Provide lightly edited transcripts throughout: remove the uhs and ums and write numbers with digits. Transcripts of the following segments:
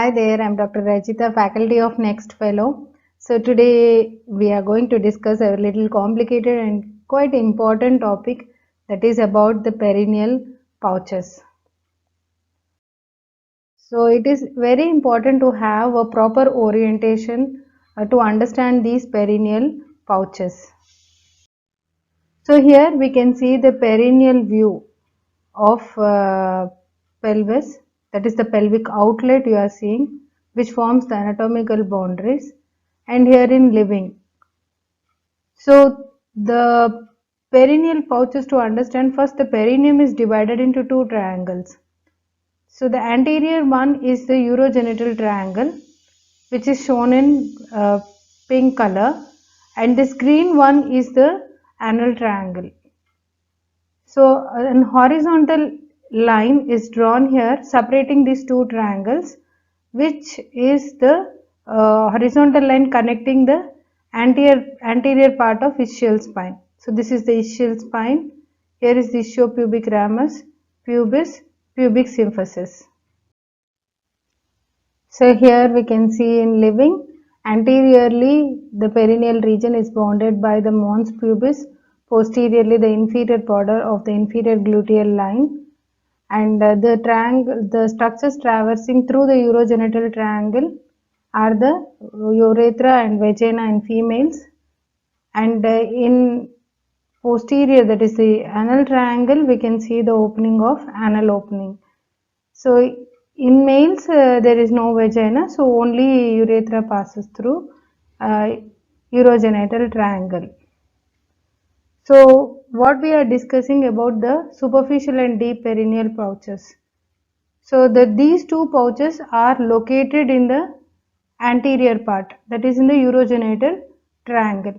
Hi there, I'm Dr. Rajita, faculty of Next Fellow. So today we are going to discuss a little complicated and quite important topic, that is about the perineal pouches. So it is very important to have a proper orientation to understand these perineal pouches. So here we can see the perineal view of pelvis, that is the pelvic outlet you are seeing, which forms the anatomical boundaries, and here in living. So the perineal pouches, to understand, first the perineum is divided into two triangles. So the anterior one is the urogenital triangle, which is shown in pink color, and this green one is the anal triangle. So an horizontal line is drawn here separating these two triangles, which is the horizontal line connecting the anterior part of ischial spine. So this is the ischial spine. Here is the ischiopubic ramus, pubis, pubic symphysis. So here we can see in living, anteriorly the perineal region is bounded by the mons pubis, posteriorly the inferior border of the inferior gluteal line, and the structures traversing through the urogenital triangle are the urethra and vagina in females, and in posterior, that is the anal triangle, we can see the opening of anal opening. So in males there is no vagina, so only urethra passes through urogenital triangle. So what we are discussing about the superficial and deep perineal pouches. So these two pouches are located in the anterior part, that is in the urogenital triangle.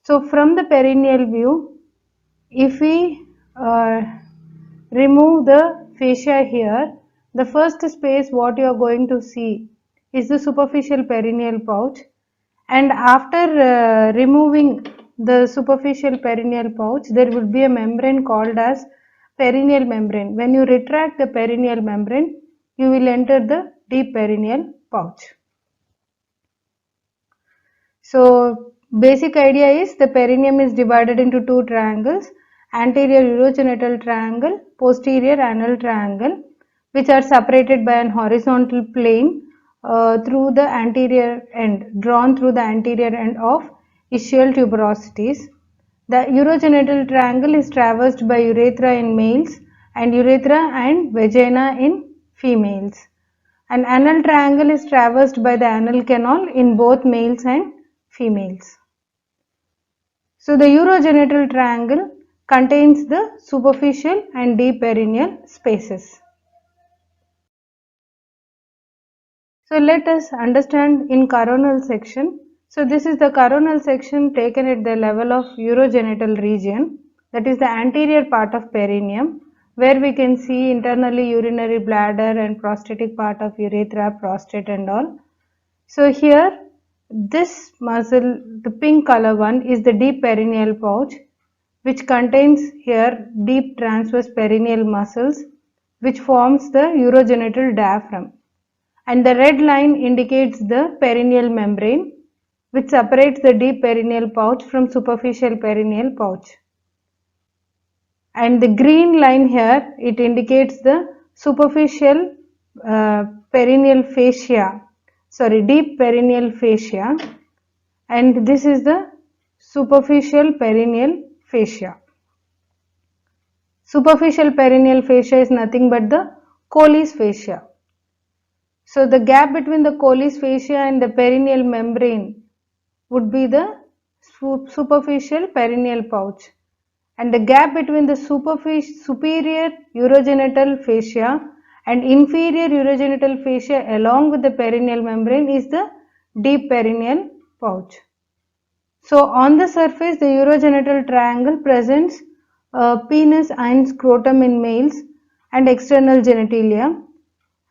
So from the perineal view, if we remove the fascia here, the first space what you are going to see is the superficial perineal pouch, and after removing the superficial perineal pouch, there will be a membrane called as perineal membrane. When you retract the perineal membrane, you will enter the deep perineal pouch. So basic idea is the perineum is divided into two triangles, anterior urogenital triangle, posterior anal triangle, which are separated by an horizontal plane through the anterior end, drawn through the anterior end of ischial tuberosities. The urogenital triangle is traversed by urethra in males and urethra and vagina in females. An anal triangle is traversed by the anal canal in both males and females. So the urogenital triangle contains the superficial and deep perineal spaces. So let us understand in coronal section. So this is the coronal section taken at the level of urogenital region, that is the anterior part of perineum, where we can see internally urinary bladder and prostatic part of urethra, prostate and all. So here this muscle, the pink color one, is the deep perineal pouch, which contains here deep transverse perineal muscles, which forms the urogenital diaphragm, and the red line indicates the perineal membrane, which separates the deep perineal pouch from superficial perineal pouch, and the green line here, it indicates the superficial perineal fascia, deep perineal fascia, and this is the superficial perineal fascia. Superficial perineal fascia is nothing but the Colles fascia. So the gap between the Colles fascia and the perineal membrane would be the superficial perineal pouch, and the gap between the superior urogenital fascia and inferior urogenital fascia along with the perineal membrane is the deep perineal pouch. So on the surface, the urogenital triangle presents penis and scrotum in males and external genitalia,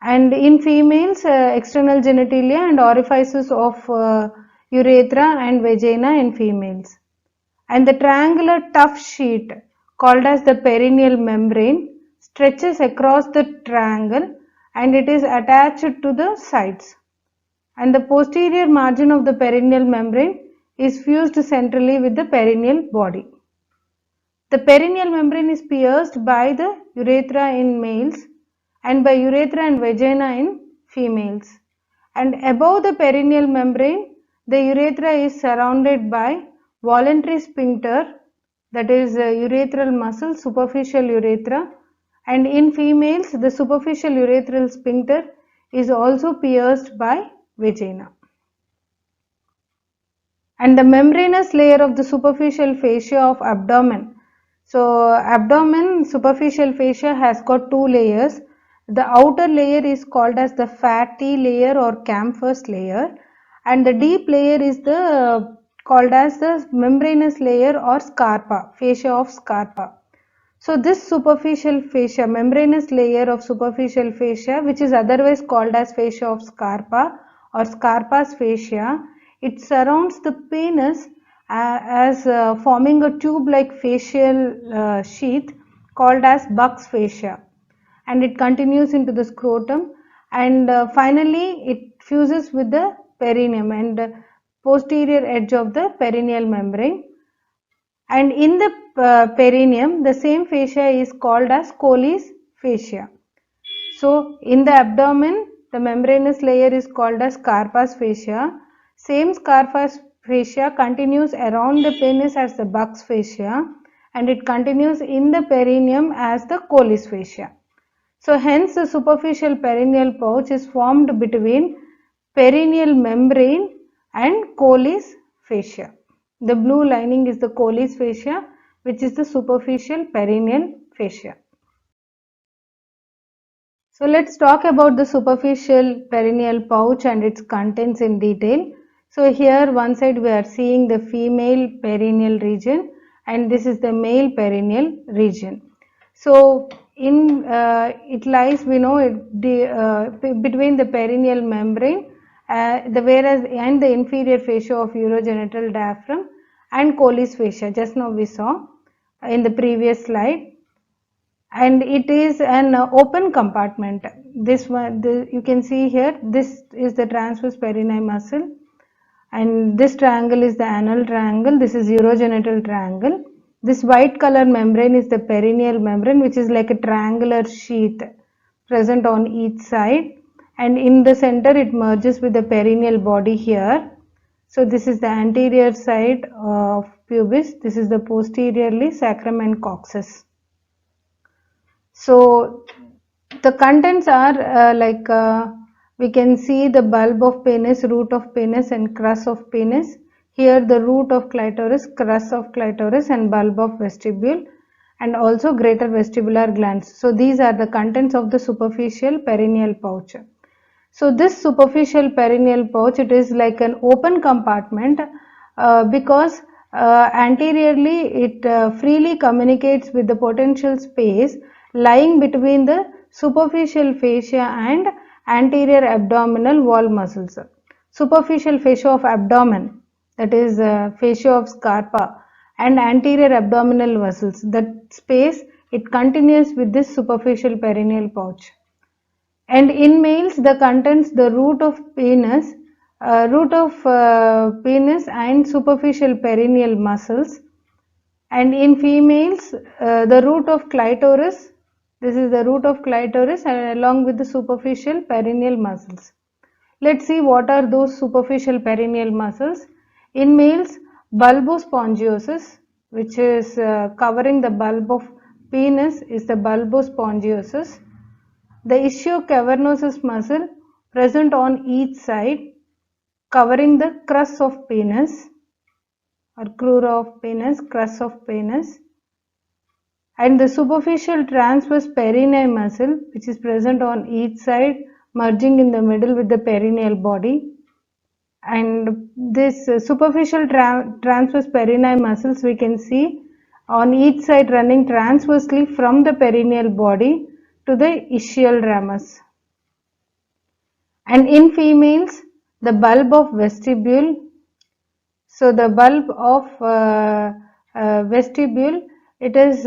and in females external genitalia and orifices of urethra and vagina in females. And the triangular tough sheet called as the perineal membrane stretches across the triangle and it is attached to the sides. And the posterior margin of the perineal membrane is fused centrally with the perineal body. The perineal membrane is pierced by the urethra in males and by urethra and vagina in females. And above the perineal membrane, the urethra is surrounded by voluntary sphincter, that is urethral muscle, superficial urethra, and in females the superficial urethral sphincter is also pierced by vagina. And the membranous layer of the superficial fascia of abdomen. So abdomen superficial fascia has got two layers. The outer layer is called as the fatty layer or Camphus layer, and the deep layer is the called as the membranous layer or Scarpa, fascia of Scarpa. So this superficial fascia, membranous layer of superficial fascia, which is otherwise called as fascia of Scarpa or Scarpa's fascia, it surrounds the penis as forming a tube-like facial sheath called as Buck's fascia, and it continues into the scrotum, and finally it fuses with the perineum and posterior edge of the perineal membrane. And in the perineum, the same fascia is called as Colles fascia. So in the abdomen, the membranous layer is called as Scarpa's fascia. Same Scarpa's fascia continues around the penis as the Buck's fascia, and it continues in the perineum as the Colles fascia. So hence the superficial perineal pouch is formed between perineal membrane and Colles fascia. The blue lining is the Colles fascia, which is the superficial perineal fascia. So let's talk about the superficial perineal pouch and its contents in detail. So here one side we are seeing the female perineal region, and this is the male perineal region. So in it lies, we know, between the perineal membrane, and the inferior fascia of urogenital diaphragm and Colles fascia, just now we saw in the previous slide, and it is an open compartment. This one, you can see here, this is the transverse perineal muscle, and this triangle is the anal triangle, this is urogenital triangle. This white color membrane is the perineal membrane, which is like a triangular sheath present on each side, and in the center it merges with the perineal body here. So this is the anterior side of pubis, this is the posteriorly sacrum and coccyx. So the contents are we can see the bulb of penis, root of penis, and crus of penis. Here the root of clitoris, crus of clitoris, and bulb of vestibule, and also greater vestibular glands. So these are the contents of the superficial perineal pouch. So this superficial perineal pouch, it is like an open compartment because anteriorly it freely communicates with the potential space lying between the superficial fascia and anterior abdominal wall muscles. Superficial fascia of abdomen, that is fascia of Scarpa, and anterior abdominal muscles, that space, it continues with this superficial perineal pouch. And in males, the contents, the root of penis and superficial perineal muscles, and in females the root of clitoris, this is the root of clitoris, and along with the superficial perineal muscles. Let's see what are those superficial perineal muscles. In males, bulbospongiosus, which is covering the bulb of penis, is the bulbospongiosus. The ischiocavernosus muscle present on each side covering the crus of penis or crura of penis, crus of penis, and the superficial transverse perineal muscle, which is present on each side merging in the middle with the perineal body. And this superficial transverse perineal muscles we can see on each side running transversely from the perineal body to the ischial ramus. And in females, the bulb of vestibule, so the bulb of vestibule, it is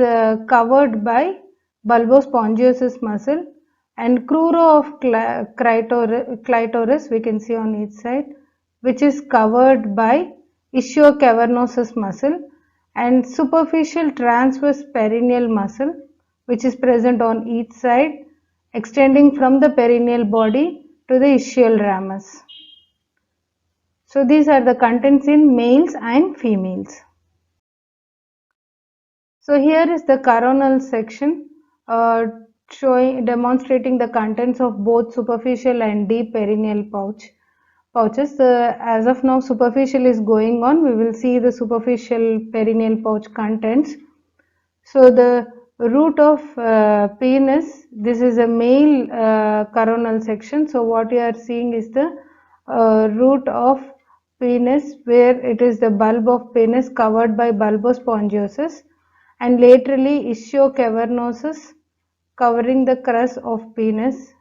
covered by bulbospongiosus muscle, and crura of clitoris we can see on each side, which is covered by ischiocavernosus muscle, and superficial transverse perineal muscle, which is present on each side, extending from the perineal body to the ischial ramus. So these are the contents in males and females. So here is the coronal section demonstrating the contents of both superficial and deep perineal pouches. As of now, superficial is going on. We will see the superficial perineal pouch contents. So the root of penis, this is a male coronal section. So what you are seeing is the root of penis, where it is the bulb of penis covered by bulbospongiosus, and laterally ischiocavernosus covering the crus of penis.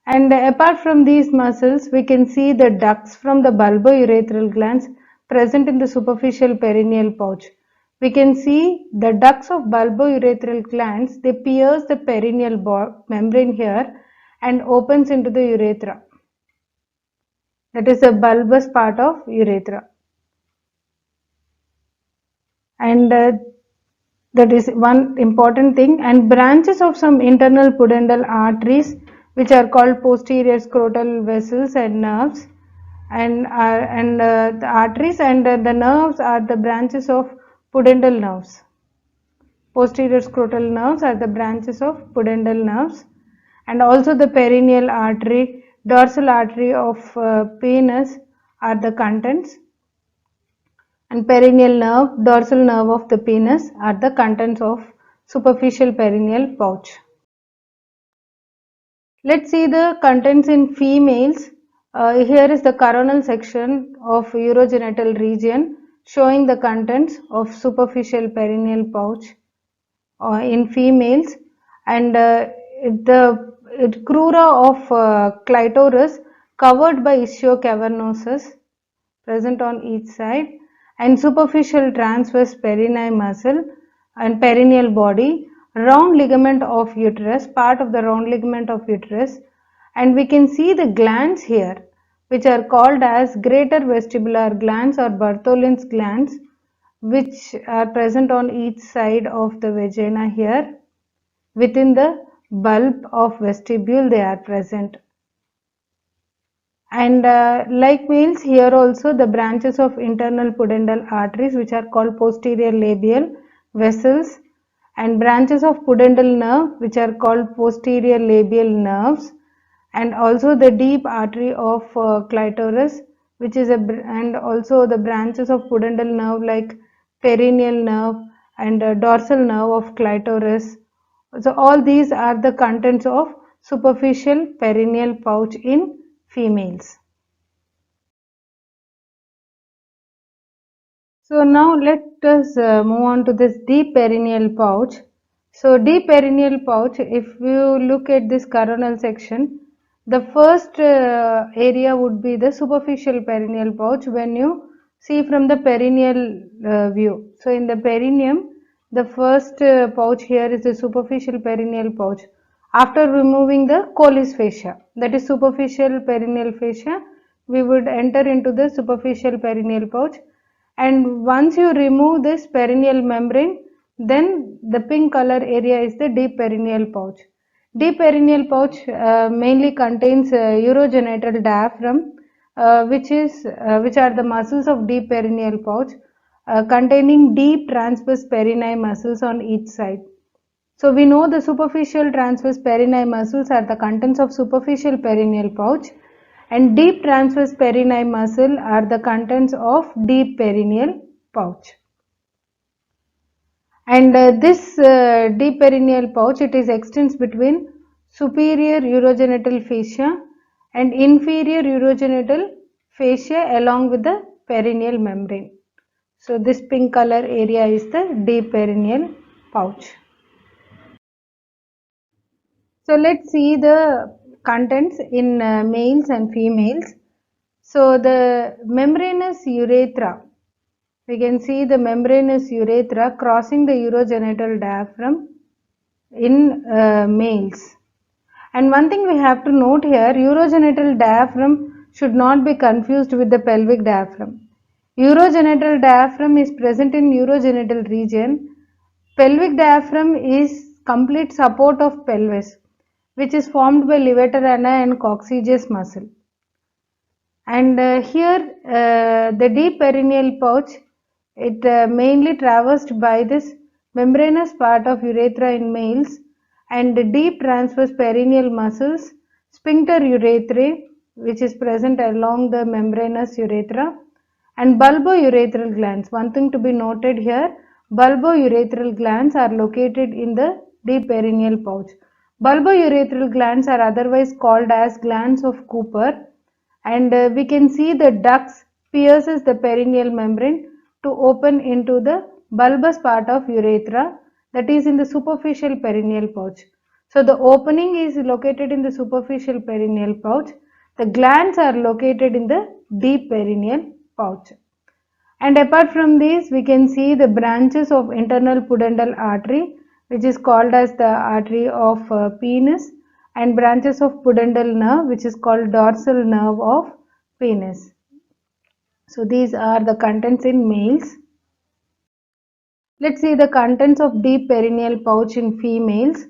And apart from these muscles, we can see the ducts from the bulbourethral glands present in the superficial perineal pouch. We can see the ducts of bulbourethral glands, they pierce the perineal membrane here and opens into the urethra. That is the bulbous part of urethra. And that is one important thing. And branches of some internal pudendal arteries, which are called posterior scrotal vessels and nerves, and the arteries and the nerves are the branches of pudendal nerves. Posterior scrotal nerves are the branches of pudendal nerves, and also the perineal artery, dorsal artery of penis are the contents, and perineal nerve, dorsal nerve of the penis are the contents of superficial perineal pouch. Let's see the contents in females. Here is the coronal section of urogenital region showing the contents of superficial perineal pouch in females, and the crura of clitoris covered by ischiocavernosus present on each side, and superficial transverse perineal muscle and perineal body, round ligament of uterus, part of the round ligament of uterus, and we can see the glands here, which are called as greater vestibular glands or Bartholin's glands, which are present on each side of the vagina here. Within the bulb of vestibule they are present. And like males, here also the branches of internal pudendal arteries, which are called posterior labial vessels, and branches of pudendal nerve, which are called posterior labial nerves, and also the deep artery of clitoris, which is and also the branches of pudendal nerve like perineal nerve and dorsal nerve of clitoris. So all these are the contents of superficial perineal pouch in females. So now let us move on to this deep perineal pouch. So deep perineal pouch, if you look at this coronal section, the first area would be the superficial perineal pouch when you see from the perineal view. So in the perineum, the first pouch here is the superficial perineal pouch. After removing the Colles fascia, that is superficial perineal fascia, we would enter into the superficial perineal pouch, and once you remove this perineal membrane, then the pink color area is the deep perineal pouch. Deep perineal pouch mainly contains urogenital diaphragm, which are the muscles of deep perineal pouch, containing deep transverse perineal muscles on each side. So we know the superficial transverse perineal muscles are the contents of superficial perineal pouch, and deep transverse perineal muscle are the contents of deep perineal pouch. And this deep perineal pouch, it is extends between superior urogenital fascia and inferior urogenital fascia along with the perineal membrane. So this pink color area is the deep perineal pouch. So let's see the contents in males and females. So the membranous urethra, we can see the membranous urethra crossing the urogenital diaphragm, in males. And one thing we have to note here, urogenital diaphragm should not be confused with the pelvic diaphragm. Urogenital diaphragm is present in urogenital region. Pelvic diaphragm is complete support of pelvis, which is formed by levator ani and coccygeus muscle. And here the deep perineal pouch, it mainly traversed by this membranous part of urethra in males, and the deep transverse perineal muscles, sphincter urethrae, which is present along the membranous urethra, and bulbourethral glands. One thing to be noted here, bulbourethral glands are located in the deep perineal pouch. Bulbourethral glands are otherwise called as glands of Cooper, and we can see the ducts pierces the perineal membrane to open into the bulbous part of urethra, that is in the superficial perineal pouch. So the opening is located in the superficial perineal pouch. The glands are located in the deep perineal pouch. And apart from these, we can see the branches of internal pudendal artery, which is called as the artery of penis, and branches of pudendal nerve, which is called dorsal nerve of penis. So these are the contents in males. Let's see the contents of deep perineal pouch in females.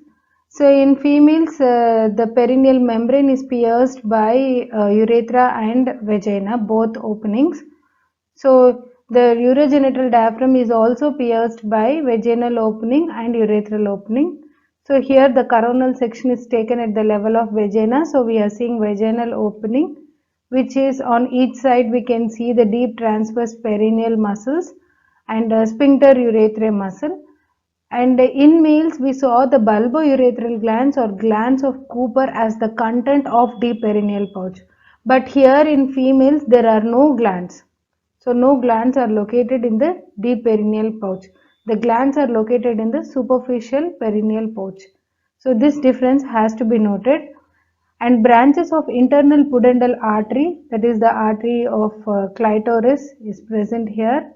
So in females, the perineal membrane is pierced by urethra and vagina, both openings. So the urogenital diaphragm is also pierced by vaginal opening and urethral opening. So here the coronal section is taken at the level of vagina. So we are seeing vaginal opening, which is on each side we can see the deep transverse perineal muscles and sphincter urethrae muscle. And in males, we saw the bulbourethral glands or glands of Cooper as the content of deep perineal pouch. But here in females, there are no glands. So no glands are located in the deep perineal pouch. The glands are located in the superficial perineal pouch. So this difference has to be noted. And branches of internal pudendal artery, that is the artery of clitoris, is present here,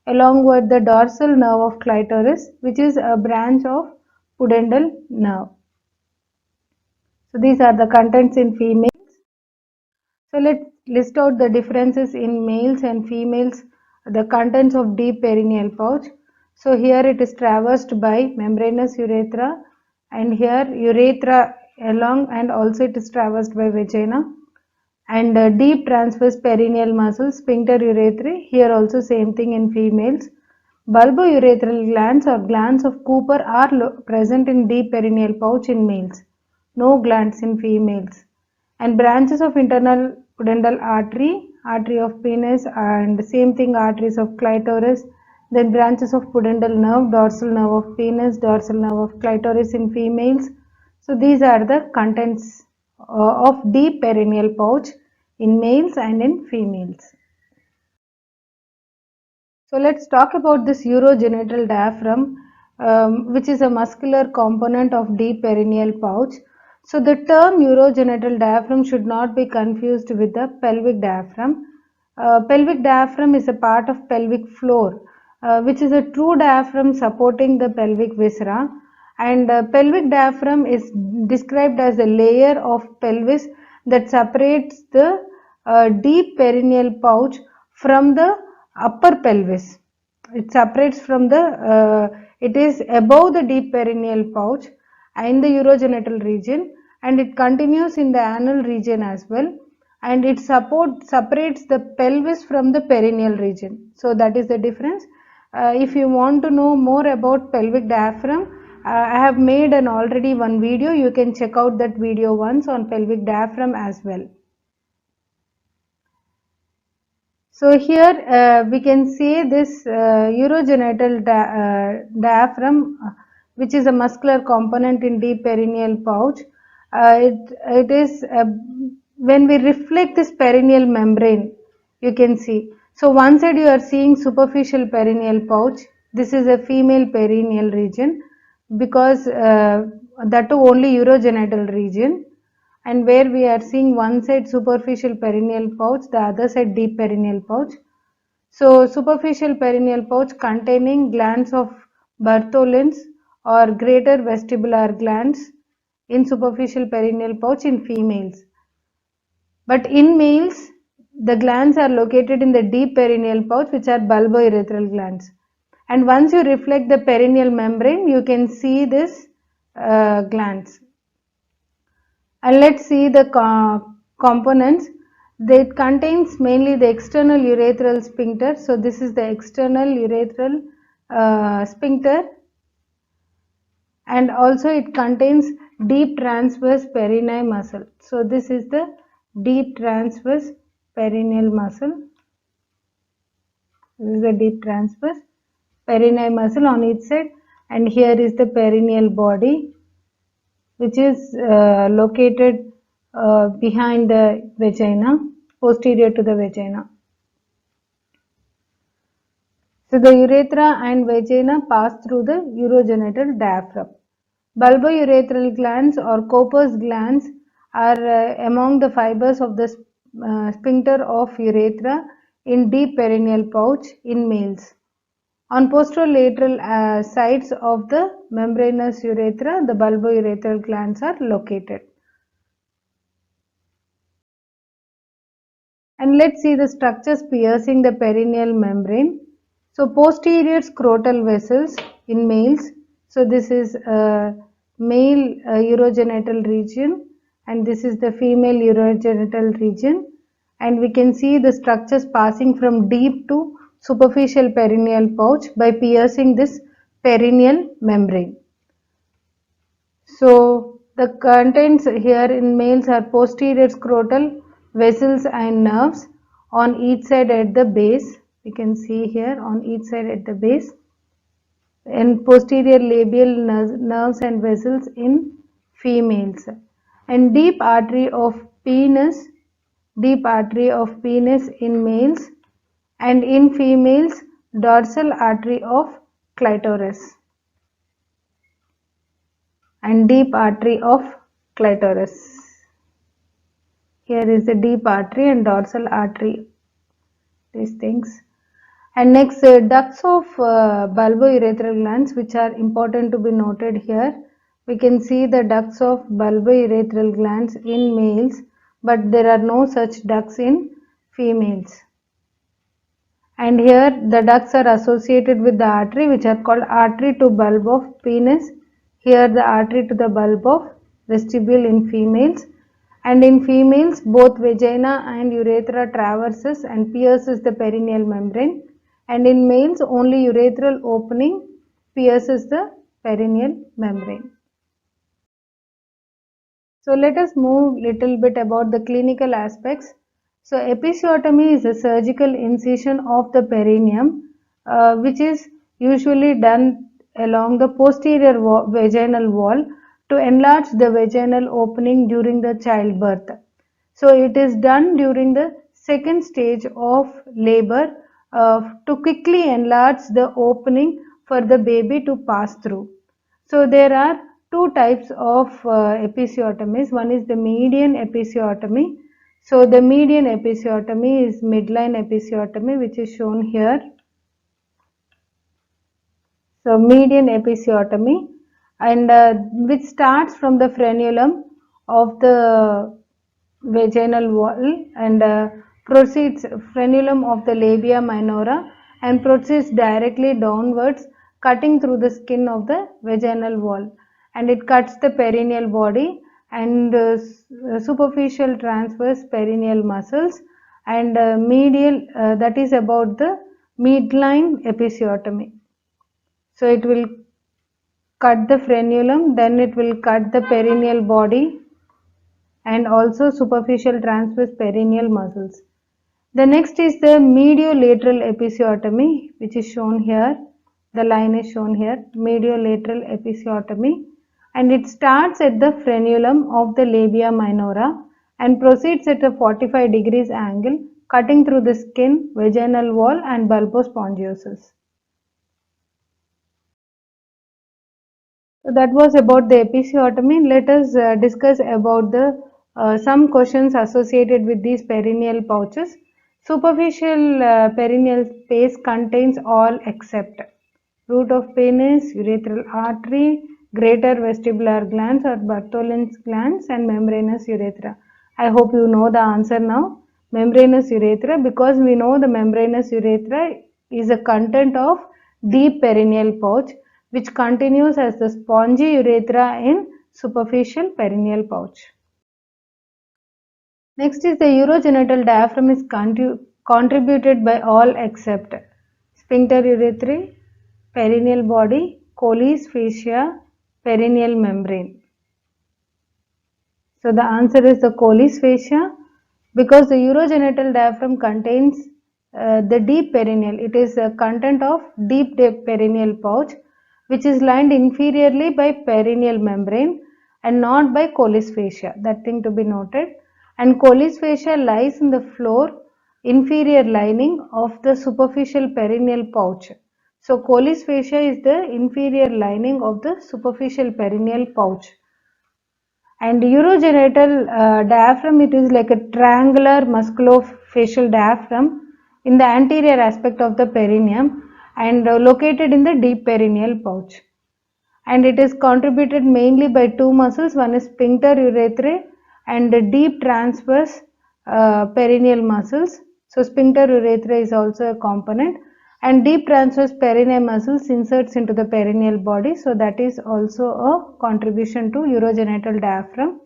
along with the dorsal nerve of clitoris, which is a branch of pudendal nerve. So these are the contents in females. So let's list out the differences in males and females, the contents of deep perineal pouch. So here it is traversed by membranous urethra, and here urethra along, and also it is traversed by vagina, and deep transverse perineal muscle, sphincter urethrae, here also same thing in females. Bulbourethral glands or glands of Cooper are present in deep perineal pouch in males. No glands in females. And branches of internal pudendal artery, artery of penis, and same thing arteries of clitoris. Then branches of pudendal nerve, dorsal nerve of penis, dorsal nerve of clitoris in females. So these are the contents of deep perineal pouch in males and in females. So let's talk about this urogenital diaphragm, which is a muscular component of deep perineal pouch. So the term urogenital diaphragm should not be confused with the pelvic diaphragm. Pelvic diaphragm is a part of pelvic floor, which is a true diaphragm supporting the pelvic viscera. And pelvic diaphragm is described as a layer of pelvis that separates the deep perineal pouch from the upper pelvis. It separates from the, it is above the deep perineal pouch in the urogenital region, and it continues in the anal region as well, and it separates the pelvis from the perineal region. So that is the difference. If you want to know more about pelvic diaphragm, I have made an already one video. You can check out that video once on pelvic diaphragm as well. So here we can see this urogenital diaphragm, which is a muscular component in deep perineal pouch. It is when we reflect this perineal membrane, you can see. So one side you are seeing superficial perineal pouch. This is a female perineal region, because that too only urogenital region, and where we are seeing one side superficial perineal pouch, the other side deep perineal pouch. So superficial perineal pouch containing glands of Bartholin's or greater vestibular glands in superficial perineal pouch in females. But in males, the glands are located in the deep perineal pouch, which are bulbourethral glands. And once you reflect the perineal membrane, you can see this glands. And let's see the components. It contains mainly the external urethral sphincter. So this is the external urethral sphincter, and also it contains deep transverse perineal muscle. So this is the deep transverse perineal muscle. This is the deep transverse perineal muscle on each side, and here is the perineal body, which is located behind the vagina, posterior to the vagina. So the urethra and vagina pass through the urogenital diaphragm. Bulbourethral glands or corpus glands are among the fibers of the sphincter of urethra in deep perineal pouch in males. On posterolateral sides of the membranous urethra, the bulbourethral glands are located. And let's see the structures piercing the perineal membrane. So posterior scrotal vessels in males. So this is male urogenital region, and this is the female urogenital region, and we can see the structures passing from deep to superficial perineal pouch by piercing this perineal membrane. So the contents here in males are posterior scrotal vessels and nerves on each side at the base. We can see here on each side at the base, and posterior labial nerves and vessels in females, and deep artery of penis in males, and in females dorsal artery of clitoris and deep artery of clitoris. Here is the deep artery and dorsal artery, these things. And next, ducts of bulbourethral glands, which are important to be noted here. We can see the ducts of bulbourethral glands in males, but there are no such ducts in females. And here the ducts are associated with the artery, which are called artery to bulb of penis. Here the artery to the bulb of vestibule in females. And in females, both vagina and urethra traverses and pierces the perineal membrane. And in males, only urethral opening pierces the perineal membrane. So let us move little bit about the clinical aspects. So episiotomy is a surgical incision of the perineum, which is usually done along the posterior vaginal wall to enlarge the vaginal opening during the childbirth. So it is done during the second stage of labor to quickly enlarge the opening for the baby to pass through. So there are two types of episiotomies. One is the median episiotomy. So the median episiotomy is midline episiotomy, which is shown here. So median episiotomy, and which starts from the frenulum of the vaginal wall and proceeds frenulum of the labia minora and proceeds directly downwards, cutting through the skin of the vaginal wall, and it cuts the perineal body and superficial transverse perineal muscles, and medial, that is about the midline episiotomy. So it will cut the frenulum, then it will cut the perineal body and also superficial transverse perineal muscles. The next is the mediolateral episiotomy, which is shown here. The line is shown here, mediolateral episiotomy, and it starts at the frenulum of the labia minora and proceeds at a 45 degrees angle, cutting through the skin, vaginal wall and bulbospongiosus. So that was about the episiotomy. Let us discuss about the some questions associated with these perineal pouches. Superficial perineal space contains all except. root of penis, urethral artery, greater vestibular glands or Bartholin's glands, and membranous urethra. I hope you know the answer now. Membranous urethra, because we know the membranous urethra is a content of deep perineal pouch which continues as the spongy urethra in superficial perineal pouch. Next is the urogenital diaphragm is contributed by all except sphincter urethrae, perineal body, Colles fascia, perineal membrane. So the answer is the Colles fascia, because the urogenital diaphragm contains the deep perineal. It is a content of deep perineal pouch which is lined inferiorly by perineal membrane and not by Colles fascia. That thing to be noted. And Colles fascia lies in the floor inferior lining of the superficial perineal pouch. So Colles fascia is the inferior lining of the superficial perineal pouch. And urogenital diaphragm, it is like a triangular musculofacial diaphragm in the anterior aspect of the perineum and located in the deep perineal pouch. And it is contributed mainly by two muscles. One is sphincter urethrae and the deep transverse perineal muscles. So sphincter urethrae is also a component, and deep transverse perineal muscles inserts into the perineal body. So that is also a contribution to urogenital diaphragm.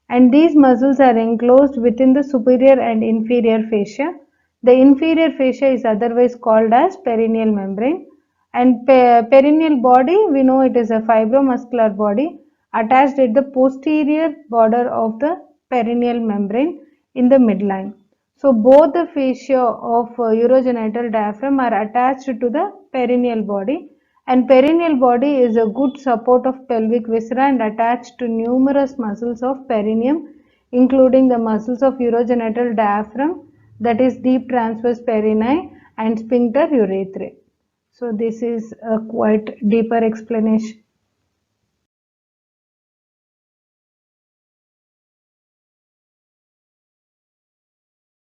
And these muscles are enclosed within the superior and inferior fascia. The inferior fascia is otherwise called as perineal membrane, and perineal body, we know it is a fibromuscular body attached at the posterior border of the perineal membrane in the midline. So both the fascia of urogenital diaphragm are attached to the perineal body, and perineal body is a good support of pelvic viscera and attached to numerous muscles of perineum, including the muscles of urogenital diaphragm, that is deep transverse perineum and sphincter urethrae. So this is a quite deeper explanation.